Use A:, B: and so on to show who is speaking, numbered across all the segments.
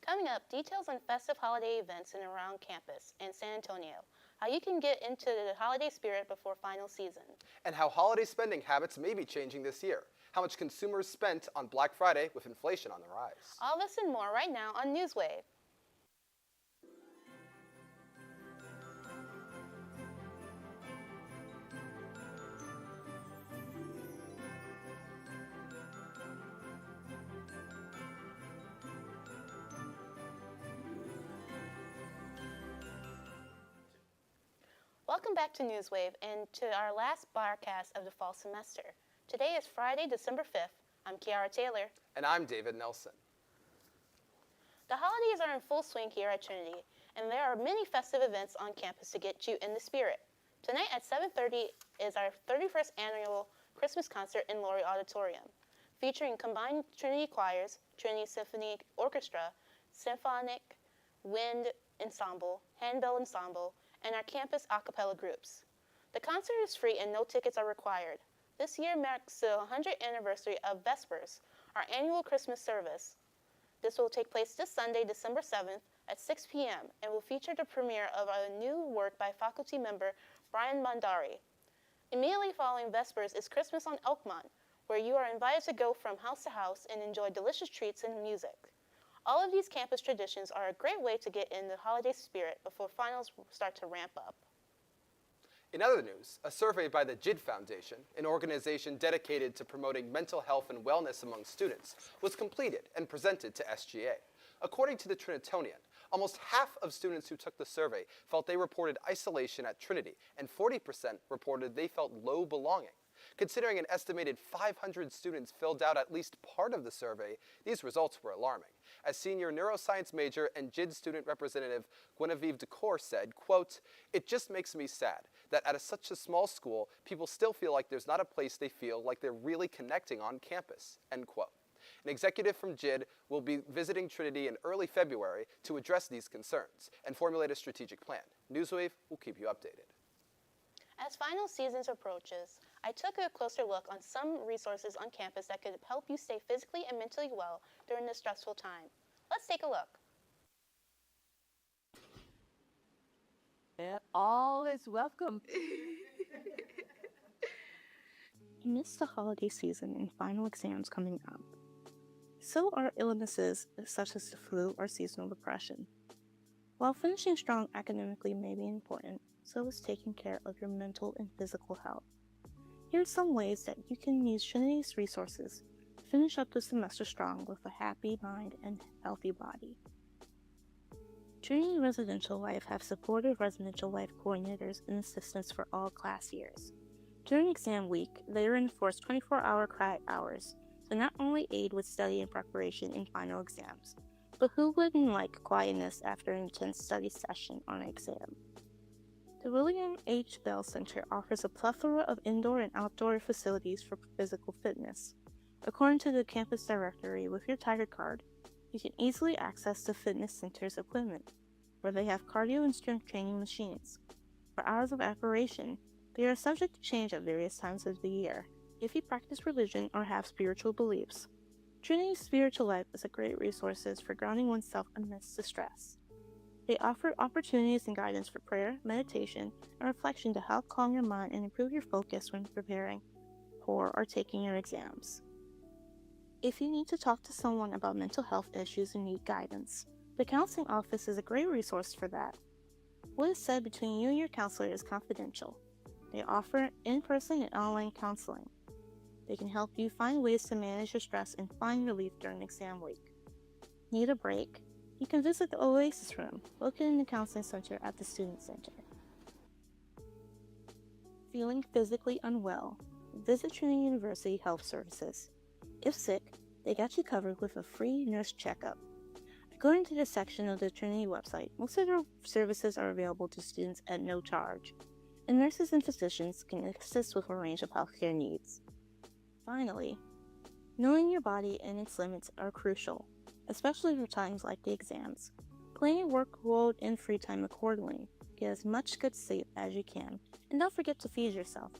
A: Coming up, details on festive holiday events in and around campus and San Antonio, how you can get into the holiday spirit before final season.
B: And how holiday spending habits may be changing this year. How much consumers spent on Black Friday with inflation on the rise.
A: All this and more right now on Newswave. Welcome back to Newswave and to our last broadcast of the fall semester. Today is Friday, December 5th. I'm Kiara Taylor.
B: And I'm David Nelson.
A: The holidays are in full swing here at Trinity, and there are many festive events on campus to get you in the spirit. Tonight at 7:30 is our 31st annual Christmas concert in Laurie Auditorium, featuring combined Trinity choirs, Trinity Symphony Orchestra, Symphonic Wind Ensemble, Handbell Ensemble, and our campus a cappella groups. The concert is free and no tickets are required. This year marks the 100th anniversary of Vespers, our annual Christmas service. This will take place this Sunday, December 7th at 6 p.m. and will feature the premiere of a new work by faculty member Brian Mondari. Immediately following Vespers is Christmas on Elkmont, where you are invited to go from house to house and enjoy delicious treats and music. All of these campus traditions are a great way to get in the holiday spirit before finals start to ramp up.
B: In other news, a survey by the JID Foundation, an organization dedicated to promoting mental health and wellness among students, was completed and presented to SGA. According to the Trinitonian, almost half of students who took the survey felt they reported isolation at Trinity, and 40% reported they felt low belonging. Considering an estimated 500 students filled out at least part of the survey, these results were alarming. As senior neuroscience major and JID student representative Guinevere Decour said, quote, "It just makes me sad that at such a small school, people still feel like there's not a place they feel like they're really connecting on campus," end quote. An executive from JID will be visiting Trinity in early February to address these concerns and formulate a strategic plan. Newswave will keep you updated.
A: As final seasons approaches, I took a closer look on some resources on campus that could help you stay physically and mentally well during this stressful time. Let's take a look.
C: All is welcome.
A: Amidst the holiday season and final exams coming up, so are illnesses such as the flu or seasonal depression. While finishing strong academically may be important, so is taking care of your mental and physical health. Here are some ways that you can use Trinity's resources to finish up the semester strong with a happy mind and healthy body. Trinity Residential Life have supportive residential life coordinators and assistants for all class years. During exam week, they enforce 24-hour quiet hours to not only aid with study and preparation in final exams, but who wouldn't like quietness after an intense study session on an exam? The William H. Bell Center offers a plethora of indoor and outdoor facilities for physical fitness. According to the campus directory, with your Tiger card, you can easily access the fitness center's equipment, where they have cardio and strength training machines. For hours of operation, they are subject to change at various times of the year if you practice religion or have spiritual beliefs. Trinity's Spiritual Life is a great resource for grounding oneself amidst the stress. They offer opportunities and guidance for prayer, meditation, and reflection to help calm your mind and improve your focus when preparing for or taking your exams. If you need to talk to someone about mental health issues and need guidance, the counseling office is a great resource for that. What is said between you and your counselor is confidential. They offer in-person and online counseling. They can help you find ways to manage your stress and find relief during exam week. Need a break? You can visit the Oasis Room, located in the Counseling Center at the Student Center. Feeling physically unwell? Visit Trinity University Health Services. If sick, they got you covered with a free nurse checkup. According to this section of the Trinity website, most of their services are available to students at no charge, and nurses and physicians can assist with a range of healthcare needs. Finally, knowing your body and its limits are crucial, especially for times like the exams. Plan your workload and free time accordingly. Get as much good sleep as you can, and don't forget to feed yourself.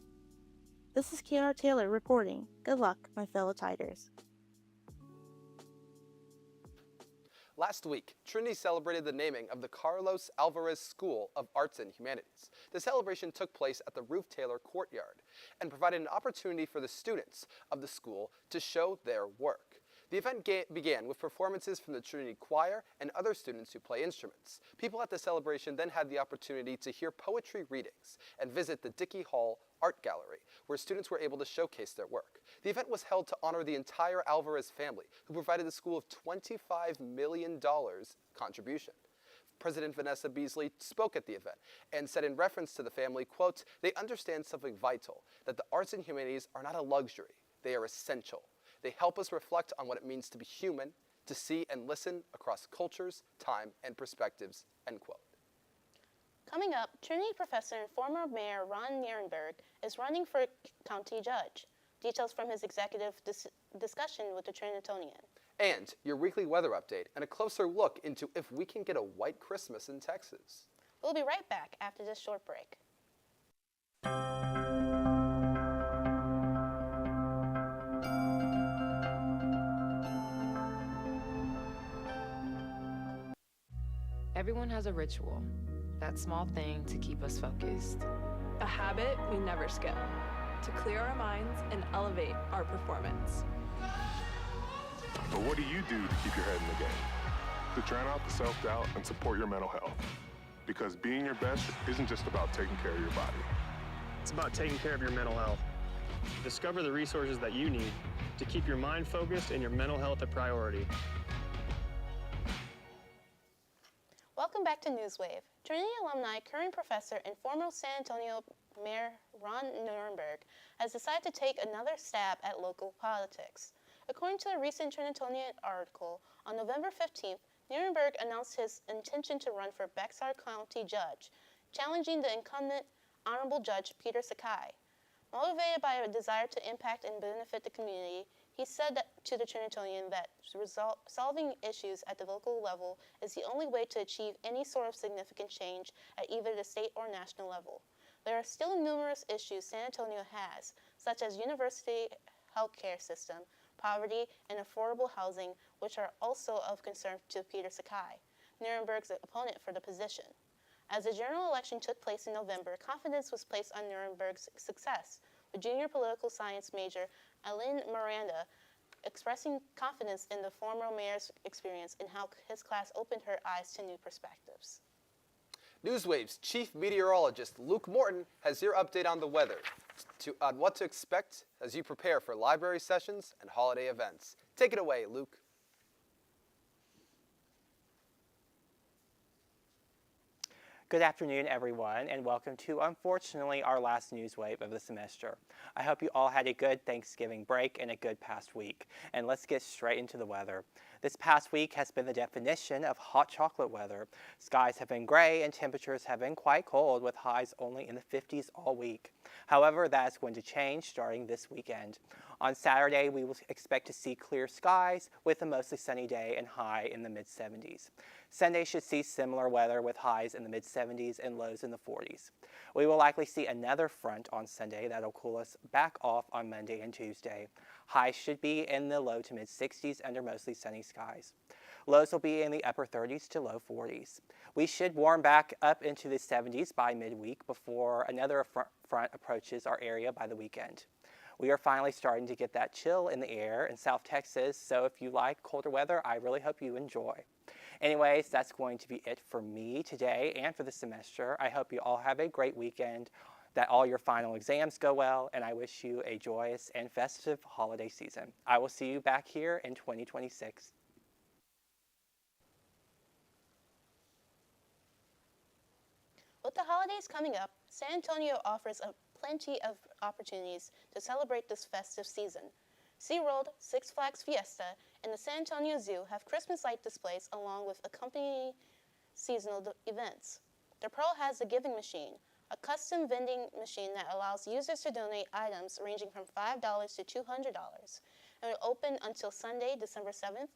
A: This is Kiara Taylor reporting. Good luck, my fellow Tigers.
B: Last week, Trinity celebrated the naming of the Carlos Alvarez School of Arts and Humanities. The celebration took place at the Ruth Taylor Courtyard and provided an opportunity for the students of the school to show their work. The event began with performances from the Trinity Choir and other students who play instruments. People at the celebration then had the opportunity to hear poetry readings and visit the Dickey Hall Art Gallery, where students were able to showcase their work. The event was held to honor the entire Alvarez family, who provided the school of $25 million contribution. President Vanessa Beasley spoke at the event and said in reference to the family, quote, "They understand something vital, that the arts and humanities are not a luxury, they are essential. They help us reflect on what it means to be human, to see and listen across cultures, time, and perspectives," end quote.
C: Coming up, Trinity professor and former mayor Ron Nirenberg is running for county judge. Details from his executive discussion with the Trinitonian.
B: And your weekly weather update and a closer look into if we can get a white Christmas in Texas.
C: We'll be right back after this short break.
D: Everyone has a ritual, that small thing to keep us focused.
E: A habit we never skip, to clear our minds and elevate our performance.
F: But what do you do to keep your head in the game? To drown out the self-doubt and support your mental health. Because being your best isn't just about taking care of your body.
G: It's about taking care of your mental health. Discover the resources that you need to keep your mind focused and your mental health a priority.
C: Welcome back to Newswave. Trinity alumni, current professor, and former San Antonio Mayor Ron Nirenberg has decided to take another stab at local politics. According to a recent Trinitonian article, on November 15th, Nirenberg announced his intention to run for Bexar County Judge, challenging the incumbent Honorable Judge Peter Sakai. Motivated by a desire to impact and benefit the community, he said to the Trinitonian that solving issues at the local level is the only way to achieve any sort of significant change at either the state or national level. There are still numerous issues San Antonio has, such as university healthcare system, poverty, and affordable housing, which are also of concern to Peter Sakai, Nirenberg's opponent for the position. As the general election took place in November, confidence was placed on Nirenberg's success, with junior political science major Aline Miranda expressing confidence in the former mayor's experience and how his class opened her eyes to new perspectives.
B: Newswave's chief meteorologist Luke Morton has your update on the weather, on what to expect as you prepare for library sessions and holiday events. Take it away, Luke.
H: Good afternoon, everyone, and welcome to, unfortunately, our last Newswave of the semester. I hope you all had a good Thanksgiving break and a good past week. And let's get straight into the weather. This past week has been the definition of hot chocolate weather. Skies have been gray and temperatures have been quite cold, with highs only in the 50s all week. However, that is going to change starting this weekend. On Saturday, we will expect to see clear skies with a mostly sunny day and high in the mid-70s. Sunday should see similar weather with highs in the mid-70s and lows in the 40s. We will likely see another front on Sunday that'll cool us back off on Monday and Tuesday. Highs should be in the low to mid-60s under mostly sunny skies. Lows will be in the upper 30s to low 40s. We should warm back up into the 70s by midweek before another front approaches our area by the weekend. We are finally starting to get that chill in the air in South Texas, so if you like colder weather, I really hope you enjoy. Anyways, that's going to be it for me today and for the semester. I hope you all have a great weekend, that all your final exams go well, and I wish you a joyous and festive holiday season. I will see you back here in 2026.
C: With the holidays coming up, San Antonio offers plenty of opportunities to celebrate this festive season. SeaWorld, Six Flags Fiesta, and the San Antonio Zoo have Christmas light displays along with accompanying seasonal events. The Pearl has the Giving Machine, a custom vending machine that allows users to donate items ranging from $5 to $200, and will open until Sunday, December 7th.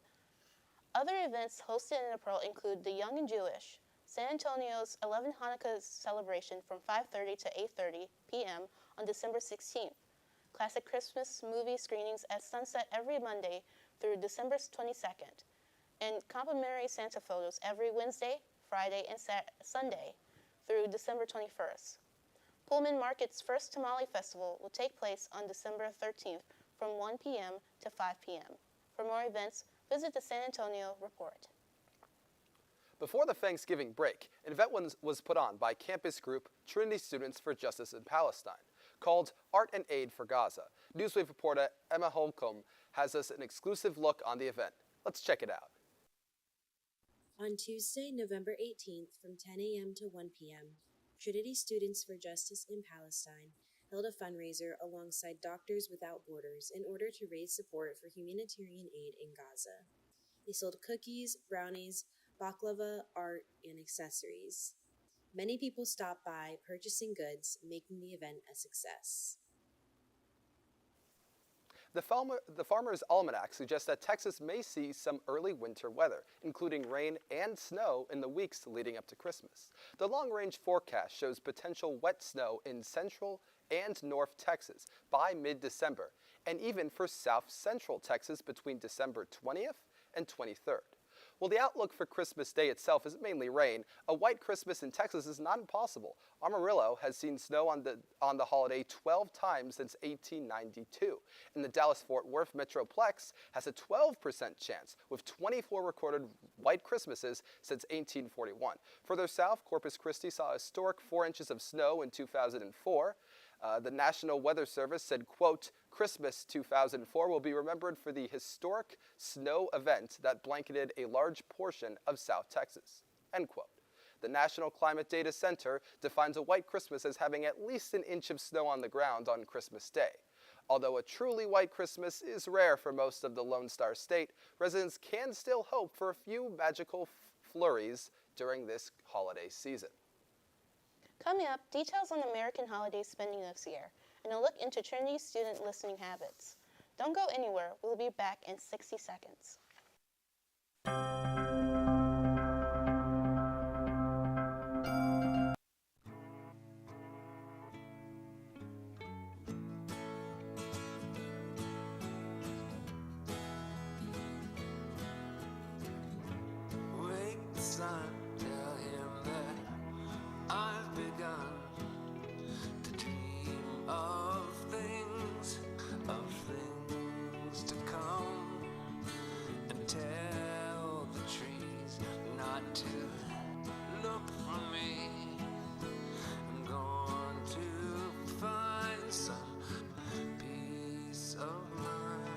C: Other events hosted in the Pearl include the Young and Jewish, San Antonio's 11 Hanukkah celebration from 5:30 to 8:30 p.m. on December 16th. Classic Christmas movie screenings at sunset every Monday through December 22nd. and complimentary Santa photos every Wednesday, Friday, and Sunday through December 21st. Pullman Market's first Tamale Festival will take place on December 13th from 1 p.m. to 5 p.m. For more events, visit the San Antonio Report.
B: Before the Thanksgiving break, an event was put on by campus group Trinity Students for Justice in Palestine, called Art and Aid for Gaza. Newswave reporter Emma Holcomb has us an exclusive look on the event. Let's check it out.
I: On Tuesday, November 18th from 10 a.m. to 1 p.m., Trinity Students for Justice in Palestine held a fundraiser alongside Doctors Without Borders in order to raise support for humanitarian aid in Gaza. They sold cookies, brownies, baklava, art, and accessories. Many people stopped by purchasing goods, making the event a success.
B: The Farmer's Almanac suggests that Texas may see some early winter weather, including rain and snow in the weeks leading up to Christmas. The long-range forecast shows potential wet snow in central and north Texas by mid-December, and even for south-central Texas between December 20th and 23rd. While the outlook for Christmas Day itself is mainly rain, a white Christmas in Texas is not impossible. Amarillo has seen snow on the holiday 12 times since 1892, and the Dallas-Fort Worth Metroplex has a 12% chance, with 24 recorded white Christmases since 1841. Further south, Corpus Christi saw a historic 4 inches of snow in 2004. The National Weather Service said, quote, Christmas 2004 will be remembered for the historic snow event that blanketed a large portion of South Texas, end quote. The National Climate Data Center defines a white Christmas as having at least an inch of snow on the ground on Christmas Day. Although a truly white Christmas is rare for most of the Lone Star State, residents can still hope for a few magical flurries during this holiday season.
C: Coming up, details on American holiday spending this year, and a look into Trinity student listening habits. Don't go anywhere. We'll be back in 60 seconds.
J: Wake the sun, tell him that I've begun to dream of things to come, and tell the trees not to look for me. I'm going to find some peace of mind.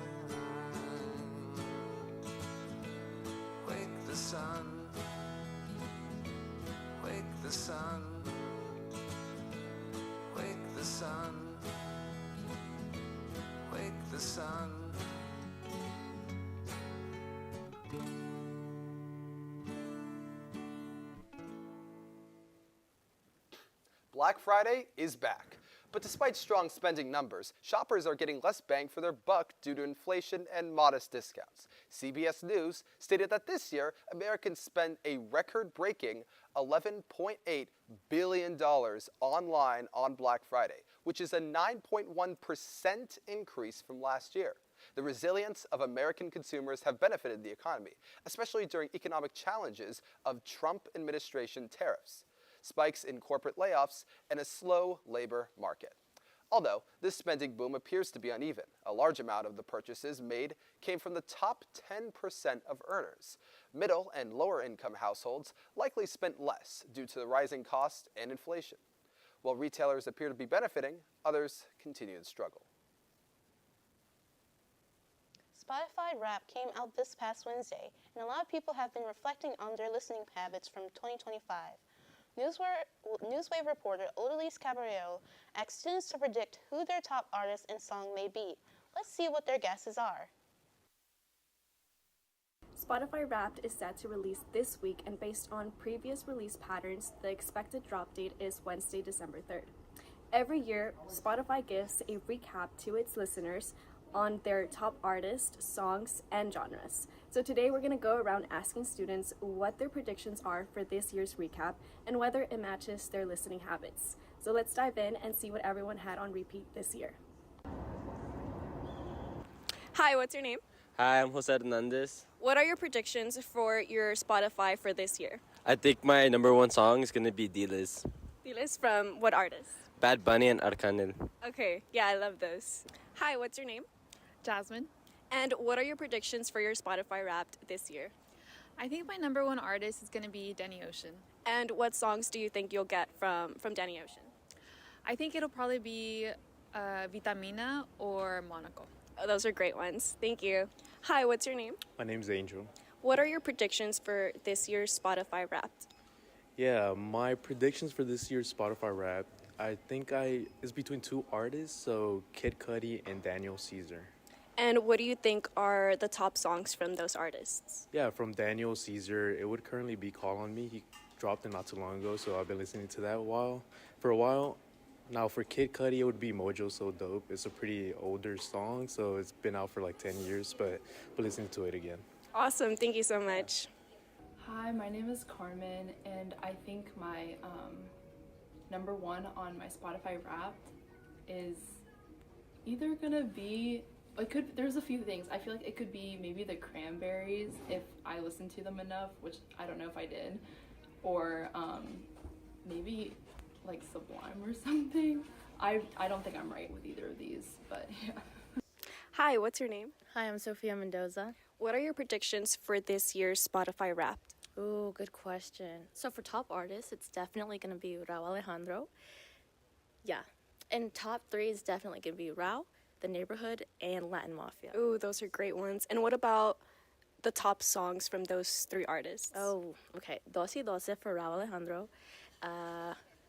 J: Wake the sun, wake the sun, wake the sun, wake the sun.
B: Black Friday is back. But despite strong spending numbers, shoppers are getting less bang for their buck due to inflation and modest discounts. CBS News stated that this year, Americans spent a record-breaking $11.8 billion online on Black Friday, which is a 9.1% increase from last year. The resilience of American consumers have benefited the economy, especially during economic challenges of Trump administration tariffs, spikes in corporate layoffs, and a slow labor market. Although this spending boom appears to be uneven, a large amount of the purchases made came from the top 10% of earners. Middle and lower income households likely spent less due to the rising costs and inflation. While retailers appear to be benefiting, others continue to struggle.
C: Spotify Wrapped came out this past Wednesday, and a lot of people have been reflecting on their listening habits from 2025. Newswave reporter Odalise Caballero asked students to predict who their top artist and song may be. Let's see what their guesses are.
K: Spotify Wrapped is set to release this week, and based on previous release patterns, the expected drop date is Wednesday, December 3rd. Every year, Spotify gives a recap to its listeners on their top artists, songs, and genres. So today we're going to go around asking students what their predictions are for this year's recap and whether it matches their listening habits. So let's dive in and see what everyone had on repeat this year.
E: Hi, what's your name?
L: Hi, I'm Jose Hernandez.
K: What are your predictions for your Spotify for this year?
L: I think my number one song is gonna be D-Liz.
K: D-List from what artist?
L: Bad Bunny and Arcángel.
K: Okay, yeah, I love those. Hi, what's your name?
M: Jasmine.
K: And what are your predictions for your Spotify Wrapped this year?
M: I think my number one artist is going to be Danny Ocean.
K: And what songs do you think you'll get from Danny Ocean?
M: I think it'll probably be Vitamina or Monaco.
K: Oh, those are great ones. Thank you. Hi, what's your name?
N: My name's Angel.
K: What are your predictions for this year's Spotify Wrapped?
N: Yeah, my predictions for this year's Spotify Wrapped, I think is between two artists, so Kid Cudi and Daniel Caesar.
K: And what do you think are the top songs from those artists?
N: Yeah, from Daniel Caesar, it would currently be Call on Me. He dropped it not too long ago, so I've been listening to that for a while. Now for Kid Cudi, it would be Mojo So Dope. It's a pretty older song, so it's been out for like 10 years, but we're listening to it again.
K: Awesome, thank you so much.
O: Hi, my name is Carmen, and I think my number one on my Spotify Wrapped is either gonna be, there's a few things. I feel like it could be maybe the Cranberries if I listened to them enough, which I don't know if I did, or maybe like Sublime or something. I don't think I'm right with either of these, but yeah.
K: Hi, what's your name?
P: Hi, I'm Sofia Mendoza.
K: What are your predictions for this year's Spotify Wrapped?
P: Ooh, good question. So for top artists, it's definitely going to be Rauw Alejandro. Yeah. And top three is definitely going to be Rauw, The Neighborhood, and Latin Mafia.
K: Ooh, those are great ones. And what about the top songs from those three artists?
P: Oh, okay. Dos y Doce for Rauw Alejandro,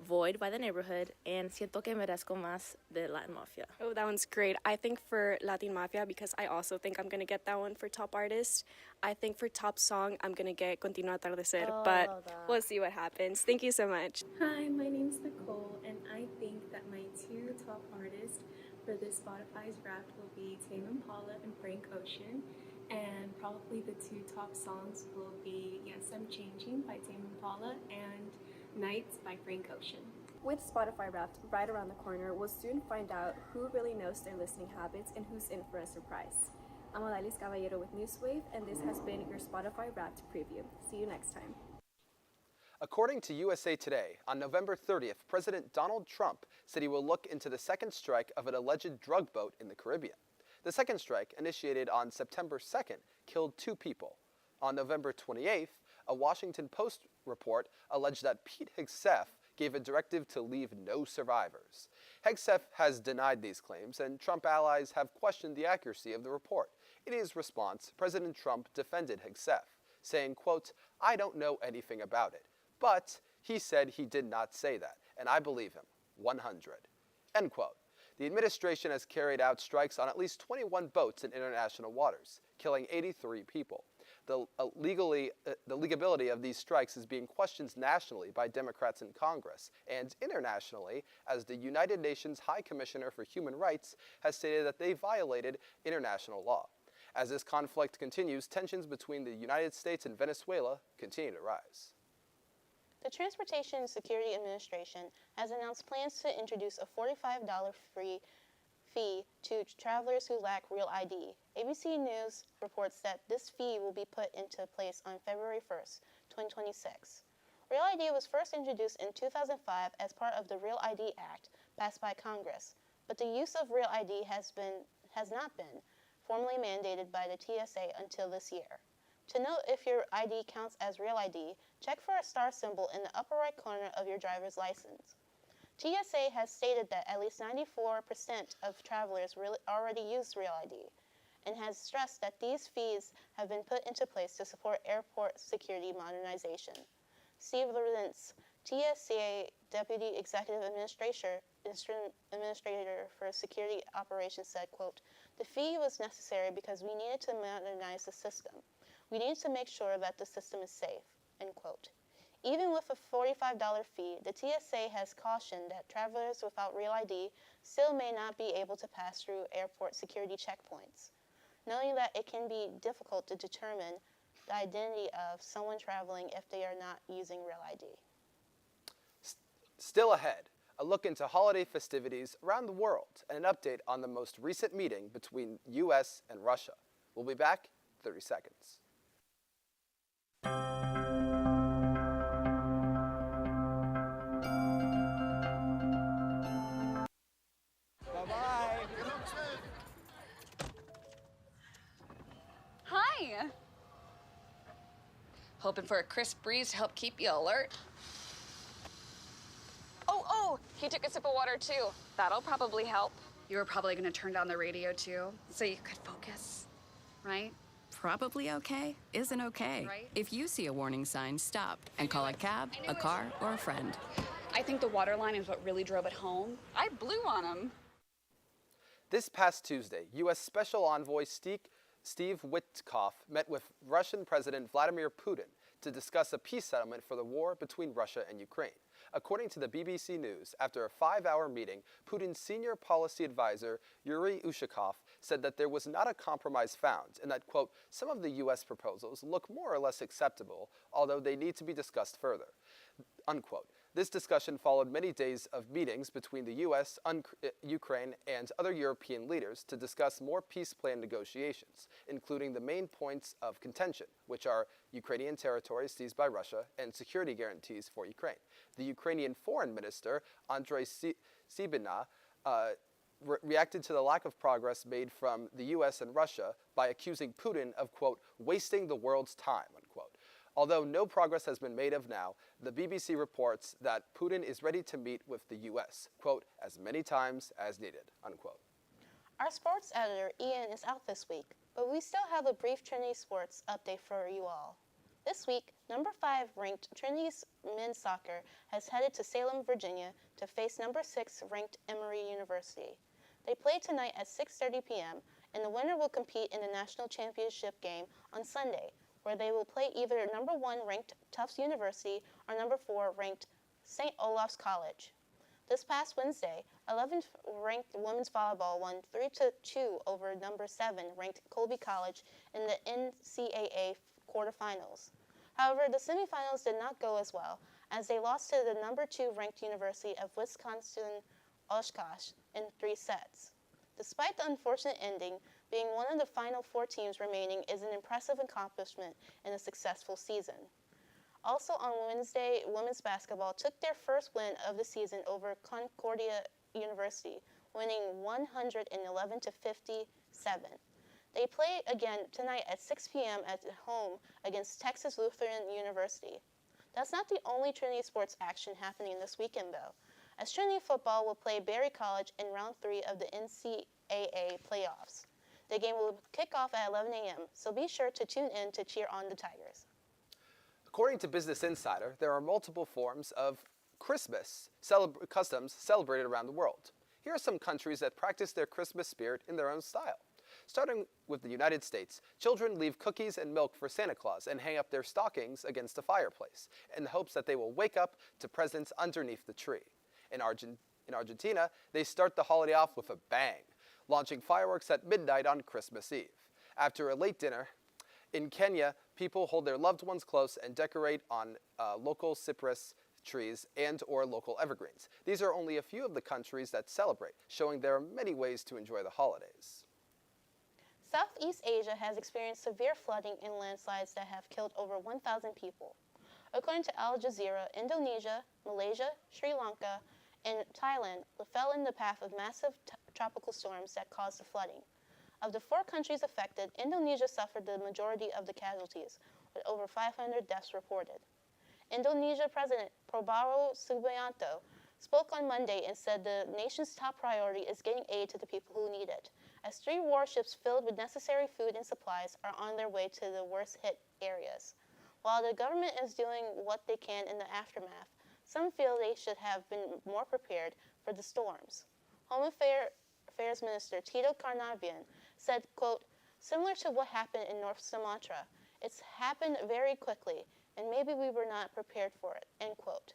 P: Void by The Neighborhood, and Siento que merezco más de Latin Mafia.
K: Oh, that one's great. I think for Latin Mafia, because I also think I'm going to get that one for top artist. I think for top song, I'm going to get Continúa Atardecer, but we'll see what happens. Thank you so much.
Q: Hi, my name's Nicole, and I think that my two top artists for this Spotify's Wrapped will be Tame Impala and Frank Ocean. And probably the two top songs will be Yes, I'm Changing by Tame Impala and Nights by Frank Ocean.
K: With Spotify Wrapped right around the corner, we'll soon find out who really knows their listening habits and who's in for a surprise. I'm Odalis Caballero with Newswave, and this has been your Spotify Wrapped preview. See you next time.
B: According to USA Today, on November 30th, President Donald Trump said he will look into the second strike of an alleged drug boat in the Caribbean. The second strike, initiated on September 2nd, killed 2 people. On November 28th, a Washington Post report alleged that Pete Hegseth gave a directive to leave no survivors. Hegseth has denied these claims, and Trump allies have questioned the accuracy of the report. In his response, President Trump defended Hegseth, saying, quote, "I don't know anything about it, but he said he did not say that, and I believe him, 100, end quote. The administration has carried out strikes on at least 21 boats in international waters, killing 83 people. The legability of these strikes is being questioned nationally by Democrats in Congress and internationally, as the United Nations High Commissioner for Human Rights has stated that they violated international law. As this conflict continues, tensions between the United States and Venezuela continue to rise.
C: The Transportation and Security Administration has announced plans to introduce a $45 free fee to travelers who lack Real ID. ABC News reports that this fee will be put into place on February 1st, 2026. Real ID was first introduced in 2005 as part of the Real ID Act passed by Congress, but the use of Real ID has not been formally mandated by the TSA until this year. To note if your ID counts as Real ID, check for a star symbol in the upper right corner of your driver's license. TSA has stated that at least 94% of travelers already use Real ID, and has stressed that these fees have been put into place to support airport security modernization. Steve Lorentz, TSA Deputy Executive Administrator for Security Operations, said, quote, "The fee was necessary because we needed to modernize the system. We needed to make sure that the system is safe," end quote. Even with a $45 fee, the TSA has cautioned that travelers without Real ID still may not be able to pass through airport security checkpoints, knowing that it can be difficult to determine the identity of someone traveling if they are not using Real ID.
B: Still ahead, a look into holiday festivities around the world and an update on the most recent meeting between U.S. and Russia. We'll be back in 30 seconds.
R: Hi! Hoping for a crisp breeze to help keep you alert? Oh, he took a sip of water too. That'll probably help. You were probably gonna turn down the radio too, so you could focus, right?
S: Probably okay isn't okay.
R: Right?
S: If you see a warning sign, stop and call a cab, a car, or a friend.
R: I think the water line is what really drove it home. I blew on him.
B: This past Tuesday, U.S. Special Envoy Steve Witkoff met with Russian President Vladimir Putin to discuss a peace settlement for the war between Russia and Ukraine. According to the BBC News, after a 5-hour meeting, Putin's senior policy advisor, Yuri Ushakov, said that there was not a compromise found and that, quote, some of the U.S. proposals look more or less acceptable, although they need to be discussed further, unquote. This discussion followed many days of meetings between the U.S., Ukraine, and other European leaders to discuss more peace plan negotiations, including the main points of contention, which are Ukrainian territories seized by Russia and security guarantees for Ukraine. The Ukrainian Foreign Minister, Andrei Sybiha, reacted to the lack of progress made from the U.S. and Russia by accusing Putin of, quote, wasting the world's time, unquote. Although no progress has been made of now, the BBC reports that Putin is ready to meet with the U.S., quote, as many times as needed, unquote.
C: Our sports editor, Ian, is out this week, but we still have a brief Trinity Sports update for you all. This week, number 5 ranked Trinity men's soccer has headed to Salem, Virginia to face number 6 ranked Emory University. They play tonight at 6:30 p.m., and the winner will compete in the national championship game on Sunday, where they will play either number 1 ranked Tufts University or number 4 ranked St. Olaf's College. This past Wednesday, 11th ranked women's volleyball won 3-2 over number 7 ranked Colby College in the NCAA quarterfinals. However, the semifinals did not go as well, as they lost to the number 2 ranked University of Wisconsin-Oshkosh in 3 sets. Despite the unfortunate ending, being one of the final 4 teams remaining is an impressive accomplishment in a successful season. Also on Wednesday, women's basketball took their first win of the season over Concordia University, winning 111-57. They play again tonight at 6 p.m. at home against Texas Lutheran University. That's not the only Trinity sports action happening this weekend, though, as Trinity football will play Berry College in round 3 of the NCAA playoffs. The game will kick off at 11 a.m., so be sure to tune in to cheer on the Tigers.
B: According to Business Insider, there are multiple forms of Christmas customs celebrated around the world. Here are some countries that practice their Christmas spirit in their own style. Starting with the United States, children leave cookies and milk for Santa Claus and hang up their stockings against a fireplace in the hopes that they will wake up to presents underneath the tree. In Argentina, they start the holiday off with a bang, launching fireworks at midnight on Christmas Eve. After a late dinner, in Kenya, people hold their loved ones close and decorate on local cypress trees and or local evergreens. These are only a few of the countries that celebrate, showing there are many ways to enjoy the holidays.
C: Southeast Asia has experienced severe flooding and landslides that have killed over 1,000 people. According to Al Jazeera, Indonesia, Malaysia, Sri Lanka, and Thailand fell in the path of massive tropical storms that caused the flooding. Of the 4 countries affected, Indonesia suffered the majority of the casualties, with over 500 deaths reported. Indonesia President Prabowo Subianto spoke on Monday and said the nation's top priority is getting aid to the people who need it, as 3 warships filled with necessary food and supplies are on their way to the worst-hit areas. While the government is doing what they can in the aftermath, some feel they should have been more prepared for the storms. Home Affairs Minister Tito Karnavian said, quote, similar to what happened in North Sumatra, it's happened very quickly, and maybe we were not prepared for it, end quote.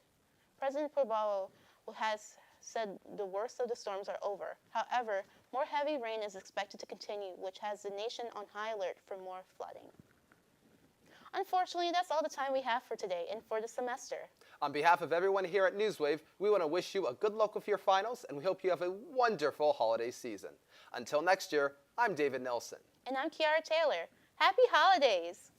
C: President Prabowo has said the worst of the storms are over. However, more heavy rain is expected to continue, which has the nation on high alert for more flooding. Unfortunately, that's all the time we have for today and for the semester.
B: On behalf of everyone here at Newswave, we want to wish you a good luck with your finals, and we hope you have a wonderful holiday season. Until next year, I'm David Nelson.
C: And I'm Kiara Taylor. Happy holidays!